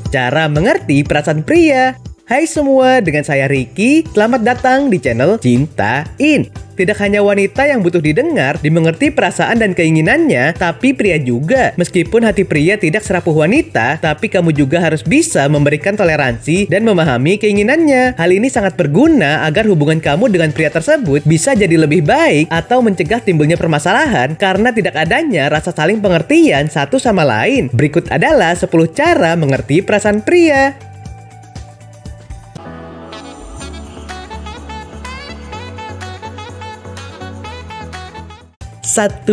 Cara mengerti perasaan pria. Hai semua, dengan saya Ricky. Selamat datang di channel Cintain. Tidak hanya wanita yang butuh didengar, dimengerti perasaan dan keinginannya, tapi pria juga. Meskipun hati pria tidak serapuh wanita, tapi kamu juga harus bisa memberikan toleransi dan memahami keinginannya. Hal ini sangat berguna agar hubungan kamu dengan pria tersebut bisa jadi lebih baik atau mencegah timbulnya permasalahan karena tidak adanya rasa saling pengertian satu sama lain. Berikut adalah 10 cara mengerti perasaan pria. 1.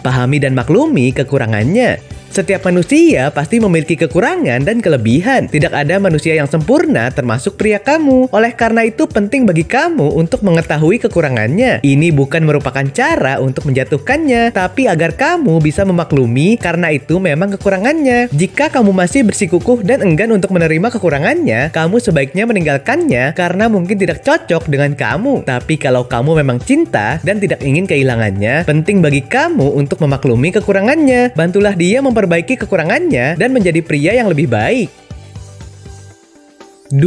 Pahami dan maklumi kekurangannya. Setiap manusia pasti memiliki kekurangan dan kelebihan. Tidak ada manusia yang sempurna termasuk pria kamu. Oleh karena itu penting bagi kamu untuk mengetahui kekurangannya. Ini bukan merupakan cara untuk menjatuhkannya, tapi agar kamu bisa memaklumi karena itu memang kekurangannya. Jika kamu masih bersikukuh dan enggan untuk menerima kekurangannya, kamu sebaiknya meninggalkannya karena mungkin tidak cocok dengan kamu. Tapi kalau kamu memang cinta dan tidak ingin kehilangannya, penting bagi kamu untuk memaklumi kekurangannya. Bantulah dia memperbaiki kekurangannya dan menjadi pria yang lebih baik. 2.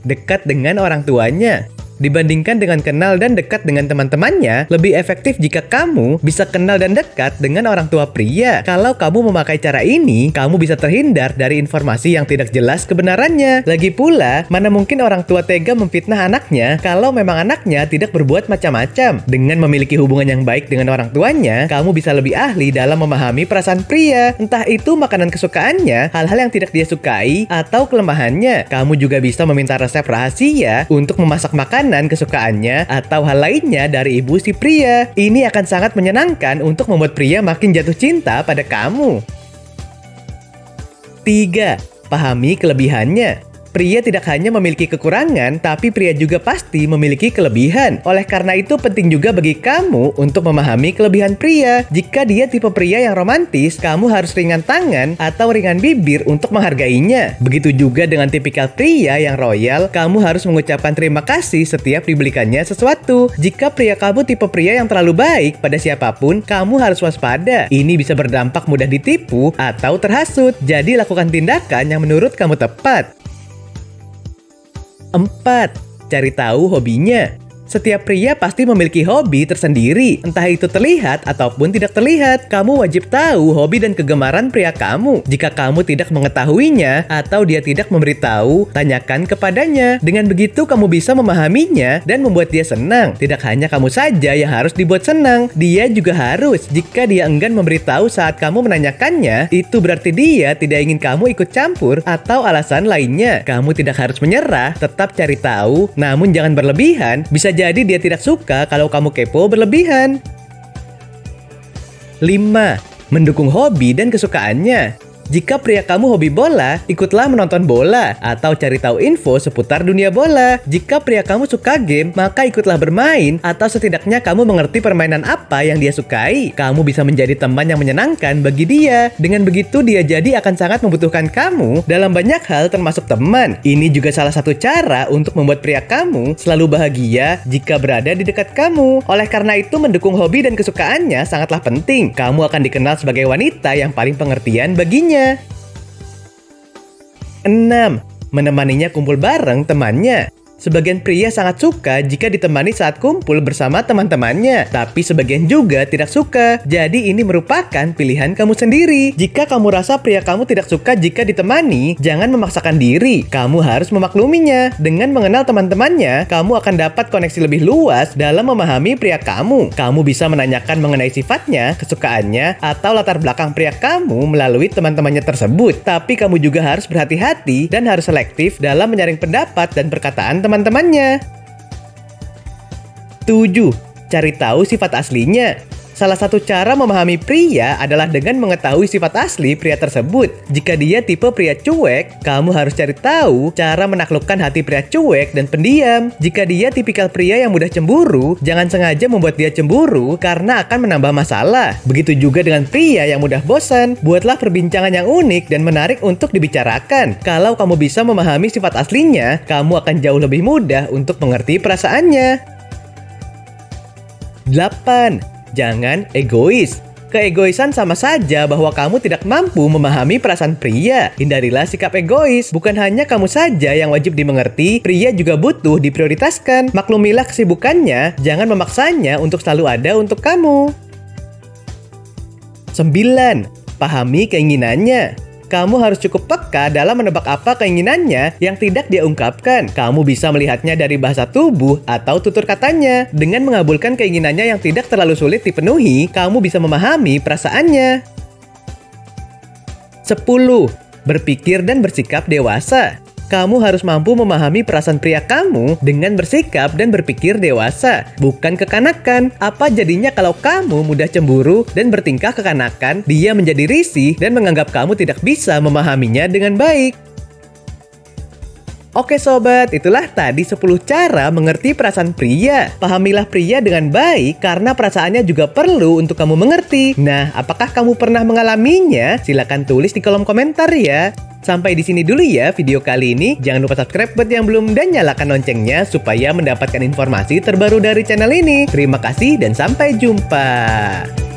Dekat dengan orang tuanya. Dibandingkan dengan kenal dan dekat dengan teman-temannya, lebih efektif jika kamu bisa kenal dan dekat dengan orang tua pria. Kalau kamu memakai cara ini, kamu bisa terhindar dari informasi yang tidak jelas kebenarannya. Lagi pula, mana mungkin orang tua tega memfitnah anaknya kalau memang anaknya tidak berbuat macam-macam. Dengan memiliki hubungan yang baik dengan orang tuanya, kamu bisa lebih ahli dalam memahami perasaan pria. Entah itu makanan kesukaannya, hal-hal yang tidak dia sukai, atau kelemahannya. Kamu juga bisa meminta resep rahasia untuk memasak makanan kesukaannya atau hal lainnya dari ibu si pria. Ini akan sangat menyenangkan untuk membuat pria makin jatuh cinta pada kamu. 3. Pahami kelebihannya. Pria tidak hanya memiliki kekurangan, tapi pria juga pasti memiliki kelebihan. Oleh karena itu penting juga bagi kamu untuk memahami kelebihan pria. Jika dia tipe pria yang romantis, kamu harus ringan tangan atau ringan bibir untuk menghargainya. Begitu juga dengan tipikal pria yang royal, kamu harus mengucapkan terima kasih setiap dibelikannya sesuatu. Jika pria kamu tipe pria yang terlalu baik pada siapapun, kamu harus waspada. Ini bisa berdampak mudah ditipu atau terhasut. Jadi lakukan tindakan yang menurut kamu tepat. 4. Cari tahu hobinya. Setiap pria pasti memiliki hobi tersendiri, entah itu terlihat ataupun tidak terlihat. Kamu wajib tahu hobi dan kegemaran pria kamu. Jika kamu tidak mengetahuinya atau dia tidak memberitahu, tanyakan kepadanya. Dengan begitu kamu bisa memahaminya dan membuat dia senang. Tidak hanya kamu saja yang harus dibuat senang, dia juga harus. Jika dia enggan memberitahu saat kamu menanyakannya, itu berarti dia tidak ingin kamu ikut campur atau alasan lainnya. Kamu tidak harus menyerah, tetap cari tahu, namun jangan berlebihan. Bisa jadi dia tidak suka kalau kamu kepo berlebihan. 5. Mendukung hobi dan kesukaannya. Jika pria kamu hobi bola, ikutlah menonton bola atau cari tahu info seputar dunia bola. Jika pria kamu suka game, maka ikutlah bermain atau setidaknya kamu mengerti permainan apa yang dia sukai. Kamu bisa menjadi teman yang menyenangkan bagi dia. Dengan begitu dia jadi akan sangat membutuhkan kamu dalam banyak hal termasuk teman. Ini juga salah satu cara untuk membuat pria kamu selalu bahagia jika berada di dekat kamu. Oleh karena itu mendukung hobi dan kesukaannya sangatlah penting. Kamu akan dikenal sebagai wanita yang paling pengertian baginya. 6. Menemaninya kumpul bareng temannya. Sebagian pria sangat suka jika ditemani saat kumpul bersama teman-temannya, tapi sebagian juga tidak suka. Jadi ini merupakan pilihan kamu sendiri. Jika kamu rasa pria kamu tidak suka jika ditemani, jangan memaksakan diri. Kamu harus memakluminya. Dengan mengenal teman-temannya, kamu akan dapat koneksi lebih luas dalam memahami pria kamu. Kamu bisa menanyakan mengenai sifatnya, kesukaannya, atau latar belakang pria kamu melalui teman-temannya tersebut. Tapi kamu juga harus berhati-hati dan harus selektif dalam menyaring pendapat dan perkataan teman-temannya. 7. Cari tahu sifat aslinya. Salah satu cara memahami pria adalah dengan mengetahui sifat asli pria tersebut. Jika dia tipe pria cuek, kamu harus cari tahu cara menaklukkan hati pria cuek dan pendiam. Jika dia tipikal pria yang mudah cemburu, jangan sengaja membuat dia cemburu karena akan menambah masalah. Begitu juga dengan pria yang mudah bosan. Buatlah perbincangan yang unik dan menarik untuk dibicarakan. Kalau kamu bisa memahami sifat aslinya, kamu akan jauh lebih mudah untuk mengerti perasaannya. 8. Jangan egois. Keegoisan sama saja bahwa kamu tidak mampu memahami perasaan pria. Hindarilah sikap egois. Bukan hanya kamu saja yang wajib dimengerti, pria juga butuh diprioritaskan. Maklumilah kesibukannya, jangan memaksanya untuk selalu ada untuk kamu. 9. Pahami keinginannya. Kamu harus cukup peka dalam menebak apa keinginannya yang tidak dia ungkapkan. Kamu bisa melihatnya dari bahasa tubuh atau tutur katanya. Dengan mengabulkan keinginannya yang tidak terlalu sulit dipenuhi, kamu bisa memahami perasaannya. 10. Berpikir dan bersikap dewasa. Kamu harus mampu memahami perasaan pria kamu dengan bersikap dan berpikir dewasa, bukan kekanakan. Apa jadinya kalau kamu mudah cemburu dan bertingkah kekanakan, dia menjadi risih dan menganggap kamu tidak bisa memahaminya dengan baik. Oke sobat, itulah tadi 10 cara mengerti perasaan pria. Pahamilah pria dengan baik karena perasaannya juga perlu untuk kamu mengerti. Nah, apakah kamu pernah mengalaminya? Silahkan tulis di kolom komentar ya. Sampai di sini dulu ya video kali ini. Jangan lupa subscribe buat yang belum dan nyalakan loncengnya supaya mendapatkan informasi terbaru dari channel ini. Terima kasih dan sampai jumpa.